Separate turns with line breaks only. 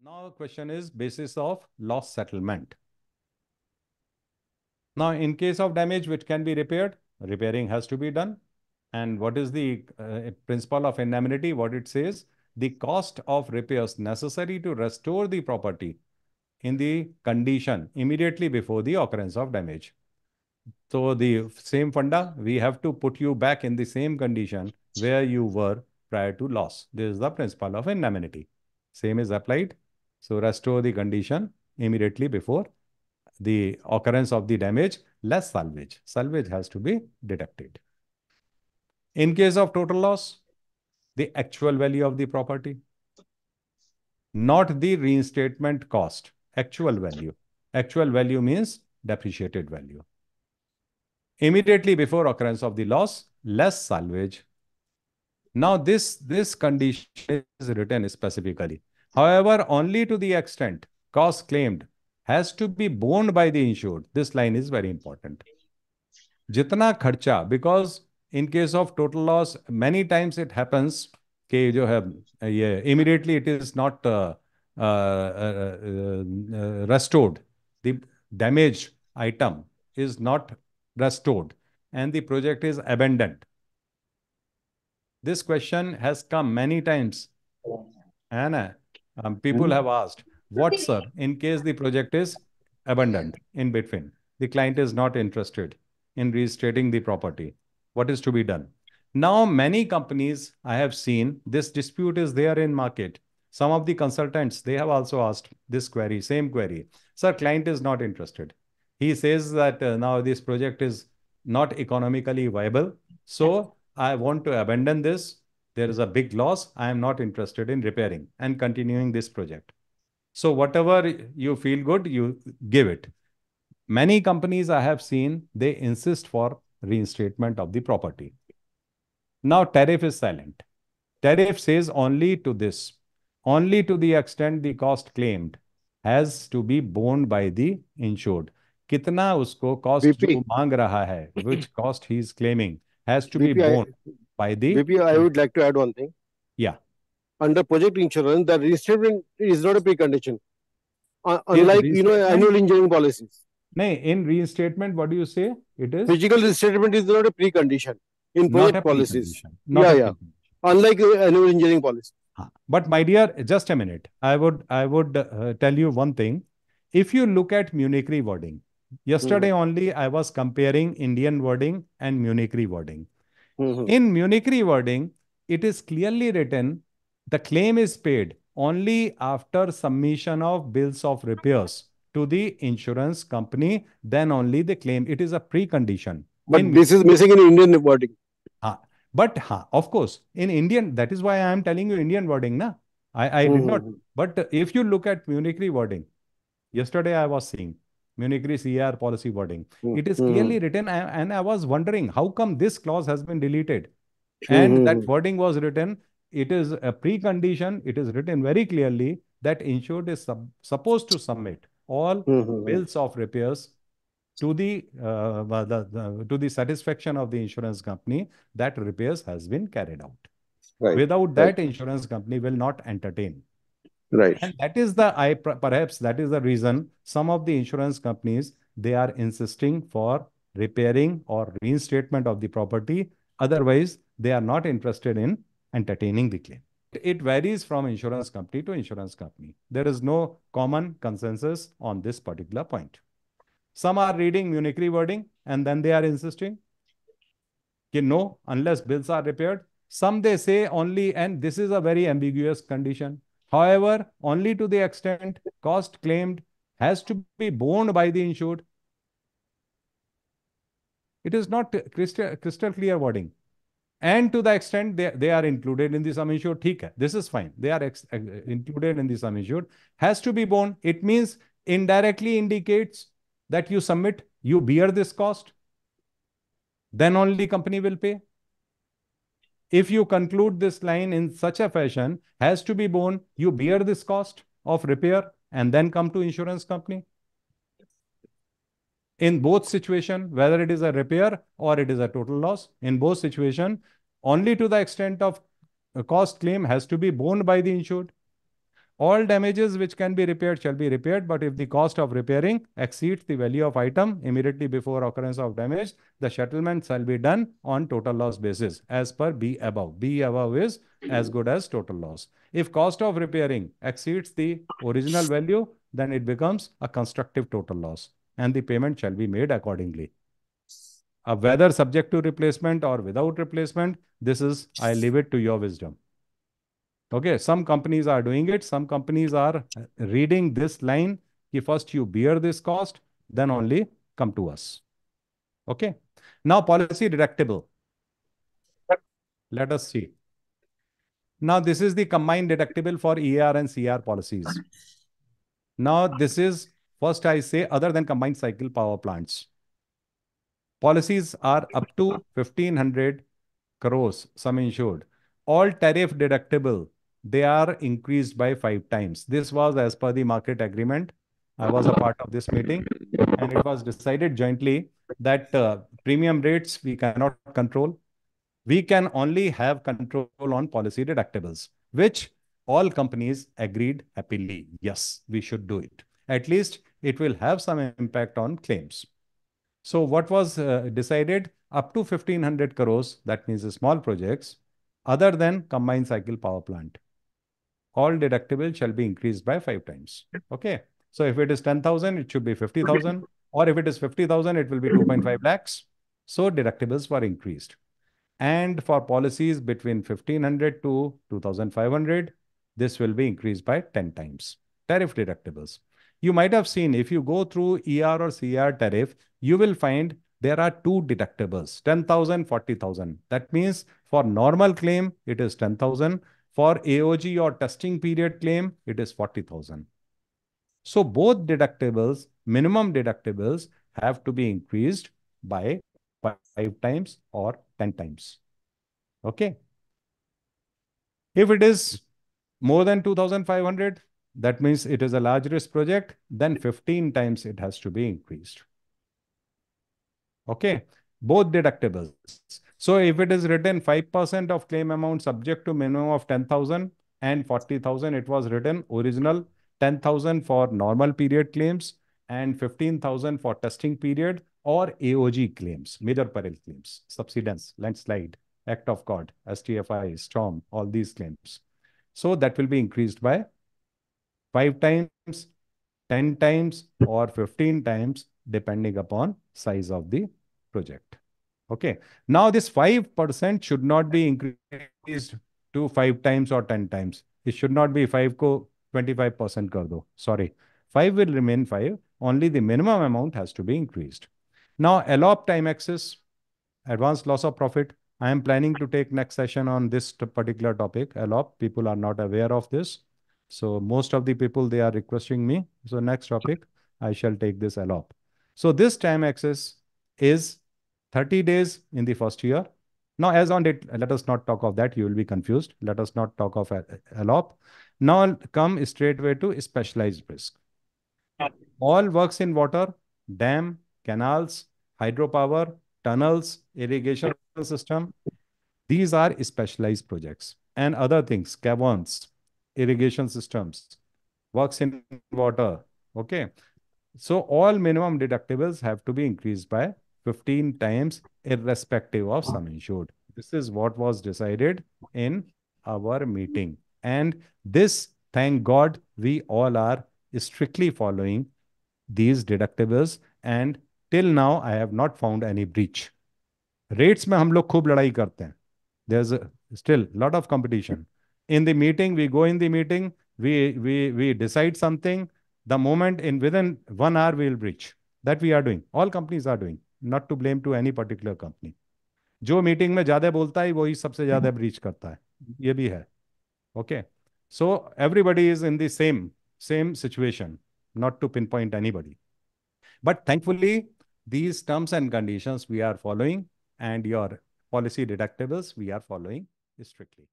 Now, question is basis of loss settlement. Now, in case of damage which can be repaired, repairing has to be done. And what is the principle of indemnity? What it says, the cost of repairs necessary to restore the property in the condition immediately before the occurrence of damage. So the same funda, we have to put you back in the same condition where you were prior to loss. This is the principle of indemnity. Same is applied. So restore the condition immediately before the occurrence of the damage, less salvage. Salvage has to be deducted. In case of total loss, the actual value of the property, not the reinstatement cost, actual value. Actual value means depreciated value. Immediately before occurrence of the loss, less salvage. Now this condition is written specifically. However, only to the extent cost claimed has to be borne by the insured. This line is very important. जितना खर्चा, because in case of total loss, many times it happens कि जो है ये immediately it is not restored. The damaged item is not restored and the project is abandoned. This question has come many times. And people have asked, what, sir, in case the project is abandoned in between, the client is not interested in restating the property, what is to be done? Now, many companies I have seen, this dispute is there in market. Some of the consultants, they have also asked this query, same query. Sir, client is not interested. He says that now this project is not economically viable. So I want to abandon this. There is a big loss. I am not interested in repairing and continuing this project. So whatever you feel good, you give it. Many companies I have seen, they insist for reinstatement of the property. Now tariff is silent. Tariff says only to this, only to the extent the cost claimed has to be borne by the insured. कितना उसको cost
BP,
जो मांग रहा है, which cost he is claiming has to be
BP,
borne by the.
BP, I would like to add one thing.
Yeah.
Under project insurance, the reinstatement is not a precondition.
In
Unlike
reinstatement,
annual engineering policies.
no, in reinstatement, what do you say? It is
Physical reinstatement is not a precondition in
not a
project policies.
precondition. Not a
Yeah.
precondition.
Unlike annual engineering policy.
But my dear, just a minute. I would tell you one thing. If you look at Munich Re wording, yesterday only I was comparing Indian wording and Munich Re wording. In Munich Re wording, it is clearly written the claim is paid only after submission of bills of repairs to the insurance company, then only the claim. It is a precondition.
But this is missing in Indian wording.
But of course, in Indian, that is why I am telling you Indian wording, na? I did not. But if you look at Munich Re wording, yesterday I was seeing Munich Re CR policy wording. It is clearly written, and I was wondering how come this clause has been deleted. And that wording was written, it is a precondition. It is written very clearly that insured is supposed to submit all bills of repairs to the satisfaction of the insurance company that repairs has been carried out.
Right.
Without that, insurance company will not entertain.
Right.
And that is perhaps that is the reason some of the insurance companies, they are insisting for repairing or reinstatement of the property. Otherwise, they are not interested in entertaining the claim. It varies from insurance company to insurance company. There is no common consensus on this particular point. Some are reading Munich Re wording and then they are insisting that no, unless bills are repaired. Some they say only, and this is a very ambiguous condition. However, only to the extent cost claimed has to be borne by the insured. It is not crystal clear wording. And to the extent they are included in the sum insured, this is fine. They are included in the sum insured, has to be borne. It means indirectly indicates that you submit, you bear this cost, then only company will pay. If you conclude this line in such a fashion, has to be borne, you bear this cost of repair and then come to insurance company. In both situation, whether it is a repair or it is a total loss, in both situation, only to the extent of a cost claim has to be borne by the insured. All damages which can be repaired shall be repaired, but if the cost of repairing exceeds the value of item immediately before occurrence of damage, the settlement shall be done on total loss basis as per B above. B above is as good as total loss. If cost of repairing exceeds the original value, then it becomes a constructive total loss and the payment shall be made accordingly. Whether subject to replacement or without replacement, this is, I leave it to your wisdom. Okay, some companies are doing it. Some companies are reading this line, कि first you bear this cost, then only come to us. Okay. Now policy deductible. Let us see. Now this is the combined deductible for ER and CR policies. Now this is, first I say, other than combined cycle power plants. Policies are up to 1500 crores, sum insured. All tariff deductible, they are increased by 5 times. This was as per the market agreement. I was a part of this meeting and it was decided jointly that premium rates we cannot control. We can only have control on policy deductibles, which all companies agreed happily. Yes, we should do it. At least it will have some impact on claims. So what was decided? Up to 1500 crores, that means small projects, other than combined cycle power plant, all deductible shall be increased by 5 times. Okay. So if it is 10,000, it should be 50,000. Or if it is 50,000, it will be 2.5 lakhs. So deductibles were increased. And for policies between 1500 to 2500, this will be increased by 10 times. Tariff deductibles. You might have seen, if you go through ER or CR tariff, you will find there are two deductibles, 10,000, 40,000. That means for normal claim, it is 10,000. For AOG or testing period claim, it is 40,000. So both deductibles, minimum deductibles, have to be increased by 5 times or 10 times. Okay. If it is more than 2,500, that means it is a large risk project, then 15 times it has to be increased. Okay. Both deductibles. So if it is written 5% of claim amount subject to minimum of 10,000 and 40,000, it was written original 10,000 for normal period claims and 15,000 for testing period or AOG claims, major peril claims, subsidence, landslide, act of God, STFI, storm, all these claims. So that will be increased by 5 times, 10 times or 15 times depending upon size of the project. Okay. Now this 5% should not be increased to 5 times or 10 times. It should not be 5 ko 25% kar do. Sorry. 5 will remain 5. Only the minimum amount has to be increased. Now allop time access, advanced loss of profit. I am planning to take next session on this particular topic. Allop. People are not aware of this. So most of the people, they are requesting me. So next topic, I shall take this allop. So this time access is 30 days in the first year. Now, as on date, let us not talk of that. You will be confused. Let us not talk of allop. Now come straightway to specialized risk. All works in water, dam, canals, hydropower, tunnels, irrigation system. These are specialized projects and other things, caverns, irrigation systems, works in water. Okay. So all minimum deductibles have to be increased by 15 times irrespective of sum insured. This is what was decided in our meeting. And this, thank God, we all are strictly following these deductibles. And till now, I have not found any breach. Rates में हम लोग खूब लड़ाई करते हैं. There's still a lot of competition. In the meeting, we go in the meeting, we decide something. The moment within 1 hour, we will breach. That we are doing. All companies are doing. Not to blame to any particular company. जो meeting में ज्यादा बोलता है वही सबसे ज्यादा breach करता है. ये भी है. Okay. So everybody is in the same situation. Not to pinpoint anybody. But thankfully, these terms and conditions we are following, and your policy deductibles we are following strictly.